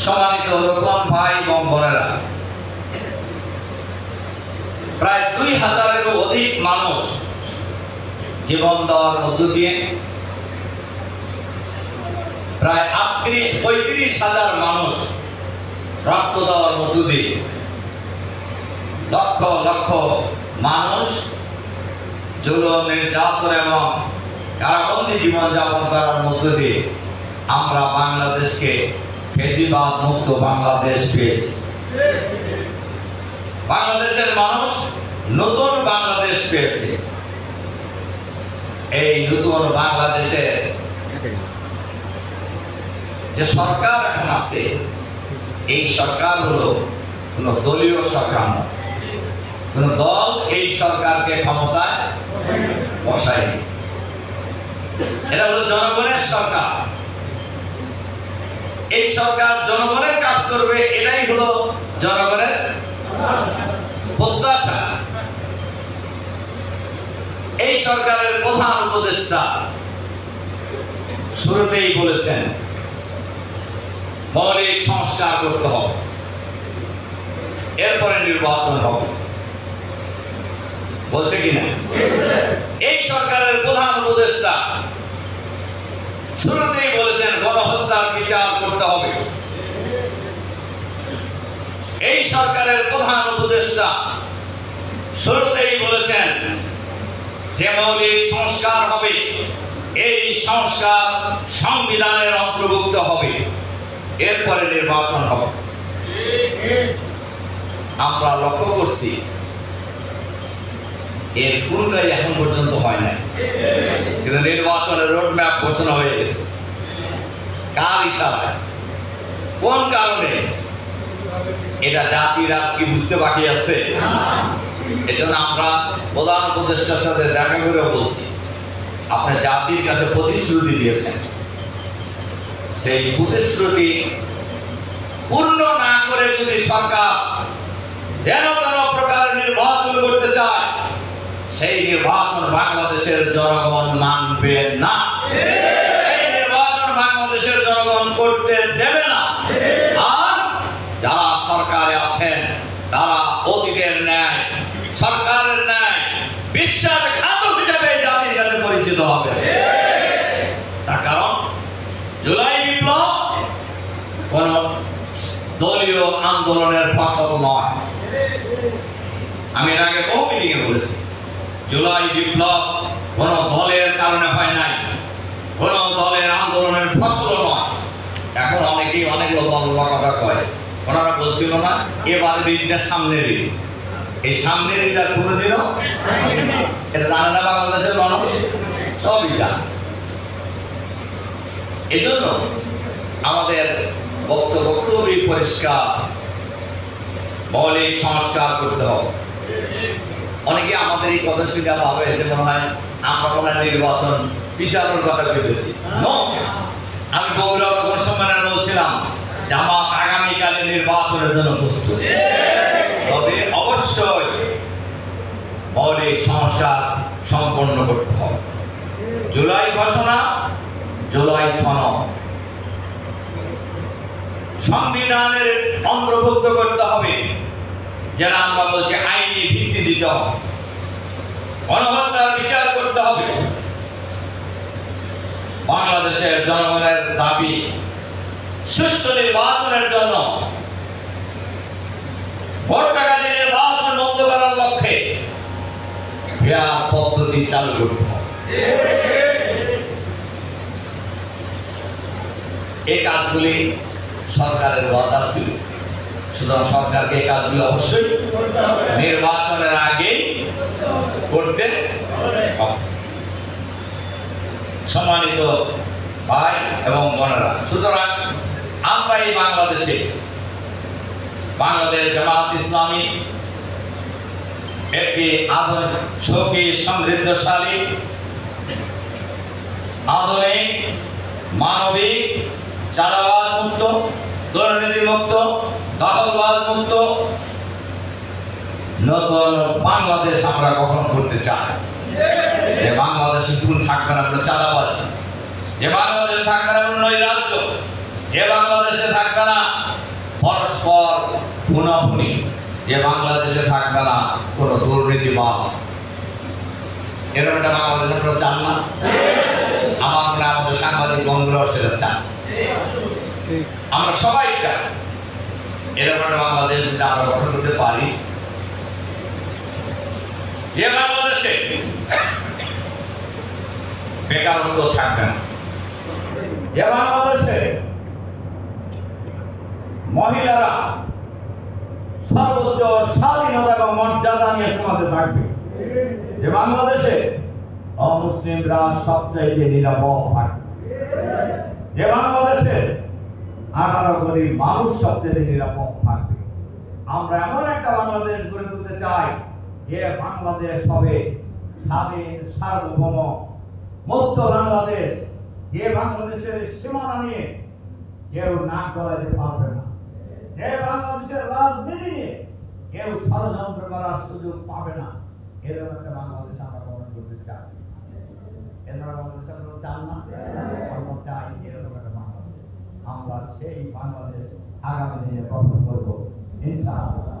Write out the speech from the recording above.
সম্মানিত রোকন ভাই এবং বোনেরা, প্রায় 2000-এরও অধিক মানুষ জীবন দেওয়ার মধ্য দিয়ে, প্রায় 38-35 হাজার মানুষ রক্ত দেওয়ার মধ্য দিয়ে, লক্ষ লক্ষ মানুষ জুলুম, নির্যাতন এবং কারাবন্দী জীবনযাপন করার মধ্য দিয়ে আমরা বাংলাদেশকে ফ্যাসিবাদ মুক্ত বাংলাদেশ পেয়েছি। বাংলাদেশের মানুষ নতুন বাংলাদেশ পেয়েছে। এই নতুন বাংলাদেশের যে সরকার এখন আছে, এই সরকার হলো কোন দলীয় সরকার নয়। কোন দল এই সরকারকে ক্ষমতায় বসায়নি। এটা হলো জনগণের সরকার। এই সরকার জনগণের কাজ করবে, এটাই হলো জনগণের প্রত্যাশা। এই সরকারের প্রধান উপদেষ্টা শুরুতেই বলেছেন মৌলিক সংস্কার করতে হবে, এরপরে নির্বাচন হবে। বলছে কিনা? এই সরকারের প্রধান উপদেষ্টা শুরুতেই বলেছেন গণহত্যার বিচার করতে হবে। এই সরকারের প্রধান উপদেষ্টা শুরুতেই বলেছেন যে মৌলিক সংস্কার হবে, এই সংস্কার সংবিধানের অন্তর্ভুক্ত হবে, এরপরে নির্বাচন হবে। আমরা লক্ষ্য করছি এর কোনটাই এখন পর্যন্ত হয় নাই, কিন্তু নির্বাচনের রোডম্যাপ ঘোষণা হয়ে গেছে। কার ইশারায়, কোন কারণে? এটা জাতিরা কি বুঝতে বাকি আছে? এজন্য আমরা প্রধান উপদেষ্টার সাথে দেখা করে বলছি, আপনি জাতির কাছে প্রতিশ্রুতি দিয়েছেন, সেই প্রতিশ্রুতি পূর্ণ না করে যদি সরকার যেন কোনো প্রকার নির্বাচন করতে চায়, সেই নির্বাচন বাংলাদেশের জনগণ মানবে না। সেই নির্বাচন বাংলাদেশের জনগণ করতে দেবে না। আর যারা সরকারে আছেন তারা অতীতের ন্যায়, সরকারের ন্যায় বিশ্বাসঘাতক হিসেবে জাতির কাছে পরিচিত হবে। তার কারণ জুলাই বিপ্লব কোন দলীয় আন্দোলনের ফসল নয়। আমি এর আগে বহু মিটিংয়ে বলেছি, জুলাই বিপ্লব কোন দলের কারণে হয় নাই, কোন দলের আন্দোলনের ফসল নয়। এখন অনেকেই অনেক লোক কথা কয়, ওনারা বলছিল না এবারে ঈদের সামনের ঈদ, এই সামনের ঈদ আর কোনোদিনও এটা জানে না বাংলাদেশের মানুষ, সবই জানে। এই জন্য আমাদের বক্তব্য খুবই পরিষ্কার, মৌলিক সংস্কার করতে হবে। অনেকে আমাদের এই কথা শুনে ভাবে যে মনে হয় আমরা মনে হয় নির্বাচন বিচারের কথা বলতেছি। আমি বগুড়া সম্মেলনে বলছিলাম জামাত আগামীকালে নির্বাচনের জন্য প্রস্তুত, তবে অবশ্যই মৌলিক সংস্কার সম্পন্ন করতে হবে। জুলাই ঘোষণা, জুলাই সনদ সংবিধানের অন্তর্ভুক্ত করতে হবে, যারা আমরা বলছি আইনি ভিত্তি দিতে হবে, গণহত্যার বিচার করতে হবে। বাংলাদেশের জনগণের দাবি সুষ্ঠু নির্বাচনের জন্য ভোট ডাকাতি নির্বাচন বন্ধ করার লক্ষ্যে ফেয়ার পদ্ধতি চালু করতে হবে। এই কাজগুলি সরকারের ওয়াদা ছিল, সুতরাং সরকারকে এই কাজগুলি অবশ্যই নির্বাচনের আগেই করতে হবে। সম্মানিত ভাই এবং বোনেরা, সুতরাং আমরা এই বাংলাদেশে বাংলাদেশ জামাত ইসলামী একটি সুখী, সমৃদ্ধশালী, আধুনিক, মানবিক, চাঁদাবাজ মুক্ত, দুর্নীতি মুক্ত, দখলবাজ মুক্ত নতুন বাংলাদেশ আমরা গঠন করতে চাই। যে বাংলাদেশে শুধু থাকবে না চাঁদাবাজ, যে বাংলাদেশে থাকবে না নৈরাজ্য, যে বাংলাদেশে থাকবে না পরস্পর খুনাখুনি, যে বাংলাদেশে থাকবে না কোনো দুর্নীতিবাজ, এরকম একটা বাংলাদেশ আপনারা চান না? আমার মনে হয় আমাদের সাংবাদিক বন্ধুরাও সেটা চান, আমরা সবাই চাই এরকম একটা বাংলাদেশ যদি আমরা গঠন করতে পারি, যে বাংলাদেশে বেকারত্ব থাকবে না, যে বাংলাদেশে মহিলারা সর্বোচ্চ স্বাধীনতা এবং মর্যাদা নিয়ে সমাজে থাকবে, যে বাংলাদেশে অমুসলিমরা সবচাইতে নিরাপদ থাকবে, যে বাংলাদেশে 18 কোটি মানুষ সবচেয়ে নিরাপদ থাকবে। আমরা এমন একটা বাংলাদেশ গড়ে তুলতে চাই যে বাংলাদেশ হবে স্বাধীন, সার্বভৌম, মুক্ত বাংলাদেশ, যে বাংলাদেশের সীমানা নিয়ে কেউ নাক গলাতে পারবে না, যে বাংলাদেশের রাজনীতি নিয়ে কেউ ষড়যন্ত্র করার সুযোগ পাবে না, এরকম একটা বাংলাদেশ আমরা গঠন করতে চাই। এরকম বাংলাদেশ আমরা চান না? আমরা চাই এরকম একটা বাংলাদেশ। আমরা সেই বাংলাদেশ আগামী দিনে গঠন করবো ইনশাআল্লাহ।